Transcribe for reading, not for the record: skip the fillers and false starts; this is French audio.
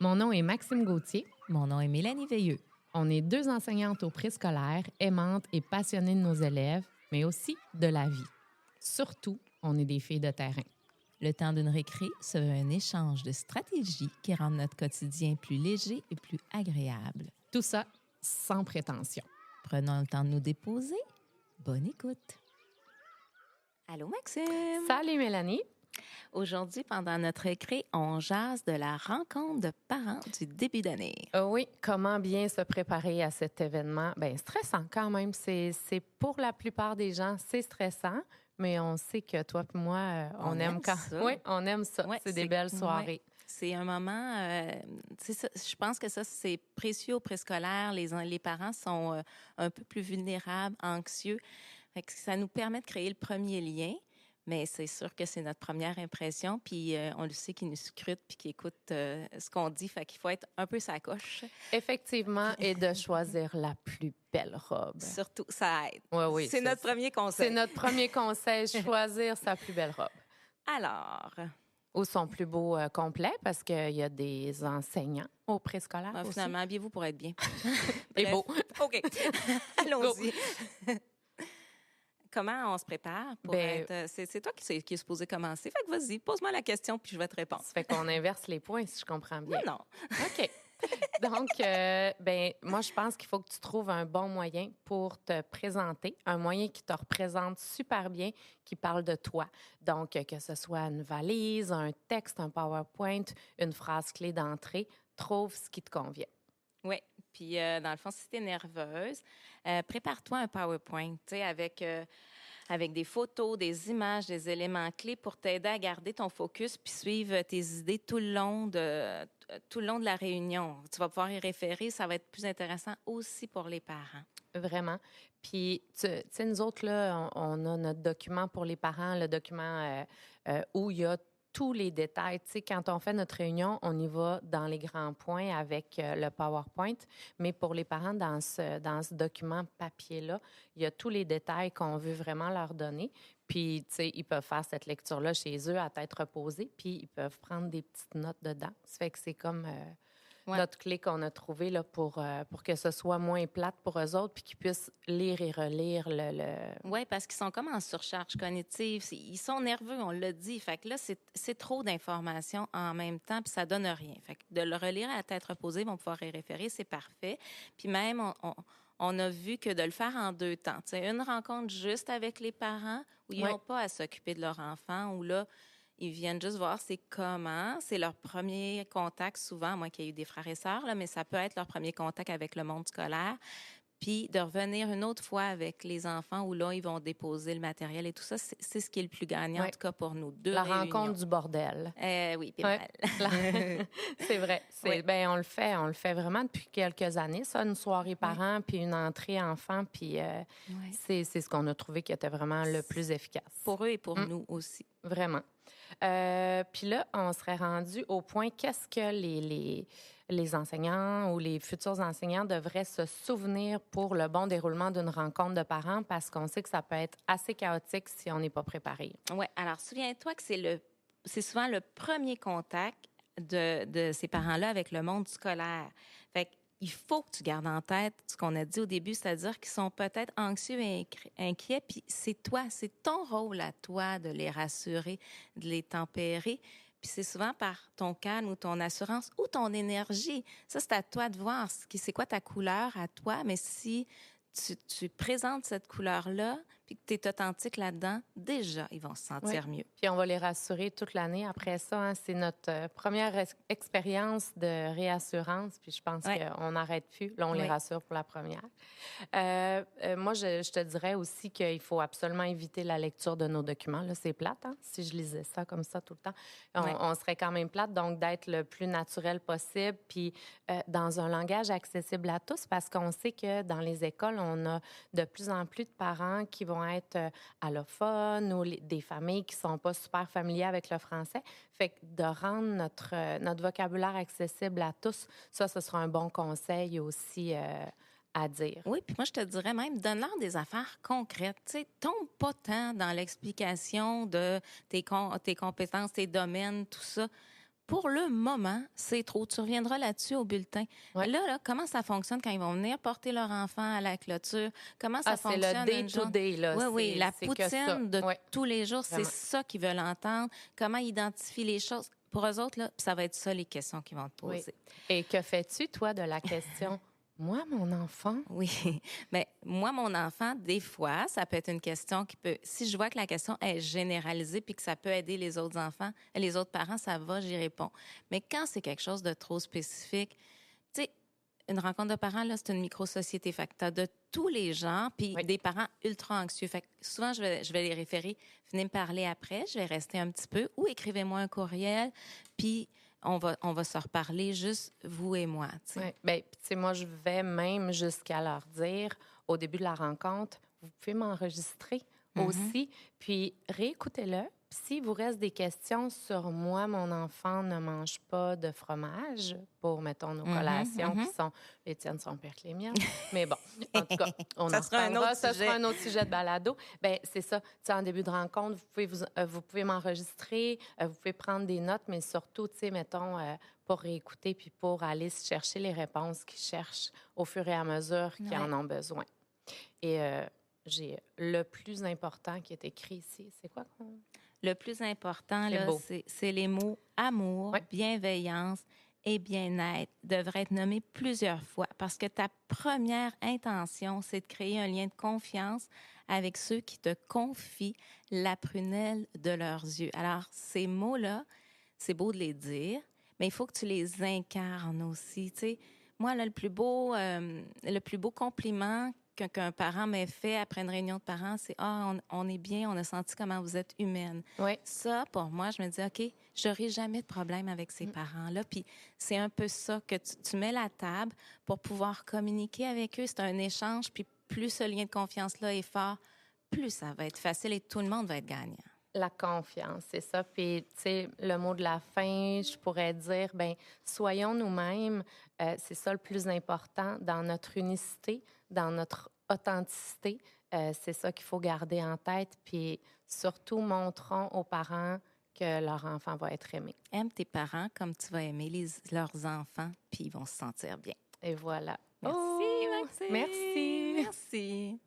Mon nom est Maxime Gauthier. Mon nom est Mélanie Veilleux. On est deux enseignantes au préscolaire, aimantes et passionnées de nos élèves, mais aussi de la vie. Surtout, on est des filles de terrain. Le temps d'une récré se veut un échange de stratégies qui rendent notre quotidien plus léger et plus agréable. Tout ça sans prétention. Prenons le temps de nous déposer. Bonne écoute. Allô, Maxime! Salut Mélanie! Aujourd'hui, pendant notre récré, on jase de la rencontre de parents du début d'année. Oui, comment bien se préparer à cet événement? Bien, stressant quand même. C'est pour la plupart des gens, c'est stressant, mais on sait que toi et moi, on aime quand... ça. Oui, on aime ça. Ouais, c'est des belles soirées. Ouais. C'est un moment, je pense que ça, c'est précieux au préscolaire. Les parents sont un peu plus vulnérables, anxieux. Fait que ça nous permet de créer le premier lien. Mais c'est sûr que c'est notre première impression, puis on le sait qu'ils nous scrutent puis qu'ils écoutent ce qu'on dit, fait qu'il faut être un peu sa coche. Effectivement, et de choisir la plus belle robe. Surtout, ça aide. Oui, c'est notre premier conseil. C'est notre premier conseil, choisir sa plus belle robe. Alors... Ou son plus beau complet, parce qu'il y a des enseignants au préscolaire aussi. Finalement, habillez-vous pour être bien. Et beau. OK. Allons-y. Comment on se prépare pour être... C'est toi qui est supposé commencer. Fait que vas-y, pose-moi la question, puis je vais te répondre. Ça fait qu'on inverse les points, si je comprends bien. Non. OK. Donc, moi, je pense qu'il faut que tu trouves un bon moyen pour te présenter, un moyen qui te représente super bien, qui parle de toi. Donc, que ce soit une valise, un texte, un PowerPoint, une phrase clé d'entrée, trouve ce qui te convient. Oui. Puis, dans le fond, si tu es nerveuse, prépare-toi un PowerPoint, tu sais, avec des photos, des images, des éléments clés pour t'aider à garder ton focus puis suivre tes idées tout le long de la réunion. Tu vas pouvoir y référer. Ça va être plus intéressant aussi pour les parents. Vraiment. Puis, tu sais, nous autres, là, on a notre document pour les parents, le document où il y a tous les détails. Tu sais, quand on fait notre réunion, on y va dans les grands points avec le PowerPoint, mais pour les parents, dans ce document papier-là, il y a tous les détails qu'on veut vraiment leur donner. Puis, tu sais, ils peuvent faire cette lecture-là chez eux à tête reposée, puis ils peuvent prendre des petites notes dedans. Ça fait que c'est comme notre clé qu'on a trouvée là, pour que ce soit moins plate pour eux autres, puis qu'ils puissent lire et relire le... Oui, parce qu'ils sont comme en surcharge cognitive. Ils sont nerveux, on l'a dit. Fait que là, c'est trop d'informations en même temps, puis ça donne rien. Fait que de le relire à la tête reposée, ils vont pouvoir y référer, c'est parfait. Puis même, on a vu que de le faire en deux temps. Tu sais, une rencontre juste avec les parents, où ils n'ont pas à s'occuper de leur enfant, où là, ils viennent juste voir c'est comment. C'est leur premier contact souvent, moi qui ai eu des frères et sœurs, là, mais ça peut être leur premier contact avec le monde scolaire. Puis de revenir une autre fois avec les enfants où là, ils vont déposer le matériel et tout ça, c'est ce qui est le plus gagnant, en tout cas pour nous. La rencontre du bordel. Oui, puis mal. C'est vrai. On le fait vraiment depuis quelques années, ça, une soirée parents, puis une entrée enfant, puis c'est ce qu'on a trouvé qui était vraiment le plus efficace. Pour eux et pour nous aussi. Vraiment. Puis là, on serait rendu au point qu'est-ce que les enseignants ou les futurs enseignants devraient se souvenir pour le bon déroulement d'une rencontre de parents, parce qu'on sait que ça peut être assez chaotique si on n'est pas préparé. Oui. Alors, souviens-toi que c'est souvent le premier contact de ces parents-là avec le monde scolaire. Fait il faut que tu gardes en tête ce qu'on a dit au début, c'est-à-dire qu'ils sont peut-être anxieux et inquiets, puis c'est ton rôle à toi de les rassurer, de les tempérer. Puis c'est souvent par ton calme ou ton assurance ou ton énergie. Ça, c'est à toi de voir c'est quoi ta couleur à toi, mais si tu présentes cette couleur-là, puis que tu es authentique là-dedans, déjà, ils vont se sentir mieux. Puis on va les rassurer toute l'année. Après ça, hein, c'est notre première expérience de réassurance, puis je pense qu'on n'arrête plus. Là, on les rassure pour la première. Moi, je te dirais aussi qu'il faut absolument éviter la lecture de nos documents. Là, c'est plate, hein? Si je lisais ça comme ça tout le temps, on serait quand même plate. Donc, d'être le plus naturel possible, puis dans un langage accessible à tous, parce qu'on sait que dans les écoles, on a de plus en plus de parents qui vont être allophones ou des familles qui sont pas super familières avec le français. Fait que de rendre notre vocabulaire accessible à tous, ça, ce sera un bon conseil aussi à dire. Oui, puis moi, je te dirais même, donne-leur des affaires concrètes. Tu sais, tombe pas tant dans l'explication de tes compétences, tes domaines, tout ça. pour le moment, c'est trop. Tu reviendras là-dessus au bulletin. Ouais. Là, comment ça fonctionne quand ils vont venir porter leur enfant à la clôture? Comment ça C'est fonctionne? le day-to-day, là. Oui, la c'est que ça. poutine de Ouais, tous les jours, c'est vraiment. ça qu'ils veulent entendre. Comment ils identifient les choses? Pour eux autres, là, ça va être ça les questions qu'ils vont te poser. Oui. Et que fais-tu, toi, de la question « Moi, mon enfant? » Oui, mais moi, mon enfant, des fois, ça peut être une question qui peut... Si je vois que la question est généralisée puis que ça peut aider les autres enfants, les autres parents, ça va, j'y réponds. Mais quand c'est quelque chose de trop spécifique, tu sais, une rencontre de parents, là, c'est une micro-société. Fait que t'as de tous les genres, puis Oui. des parents ultra anxieux. Fait que souvent, je vais les référer. Venez me parler après, je vais rester un petit peu, ou écrivez-moi un courriel, puis on va se reparler, juste vous et moi, tu sais. Oui. Bien, tu sais, moi, je vais même jusqu'à leur dire, au début de la rencontre, vous pouvez m'enregistrer aussi, puis réécoutez-le. Puis s'il vous reste des questions sur moi, mon enfant ne mange pas de fromage pour, mettons, nos collations qui sont... Les tiennes sont pires que les miennes. Mais bon, en tout cas, on Ça en sera un reparlera. autre Ça sujet. sera un autre sujet de balado. Bien, c'est ça. Tu sais, en début de rencontre, vous pouvez m'enregistrer, vous pouvez prendre des notes, mais surtout, tu sais, mettons, pour réécouter puis pour aller chercher les réponses qu'ils cherchent au fur et à mesure qu'ils en ont besoin. Et j'ai le plus important qui est écrit ici. C'est quoi qu'on... Le plus important, C'est là, beau. c'est les mots amour, Oui. bienveillance et bien-être devraient être nommés plusieurs fois parce que ta première intention, c'est de créer un lien de confiance avec ceux qui te confient la prunelle de leurs yeux. Alors, ces mots-là, c'est beau de les dire, mais il faut que tu les incarnes aussi. Tu sais, moi, là, le plus beau compliment qu'un parent m'ait fait après une réunion de parents, c'est « Ah, on est bien, on a senti comment vous êtes humaine. » Oui. Ça, pour moi, je me dis « OK, j'aurai jamais de problème avec ces parents-là. » Puis c'est un peu ça que tu mets la table pour pouvoir communiquer avec eux. C'est un échange, puis plus ce lien de confiance-là est fort, plus ça va être facile et tout le monde va être gagnant. La confiance, c'est ça. Puis, tu sais, le mot de la fin, je pourrais dire, ben soyons nous-mêmes. C'est ça le plus important dans notre unicité, dans notre authenticité. C'est ça qu'il faut garder en tête. Puis, surtout, montrons aux parents que leur enfant va être aimé. Aime tes parents comme tu vas aimer leurs enfants, puis ils vont se sentir bien. Et voilà. Merci, Oh, Maxime. merci. Merci.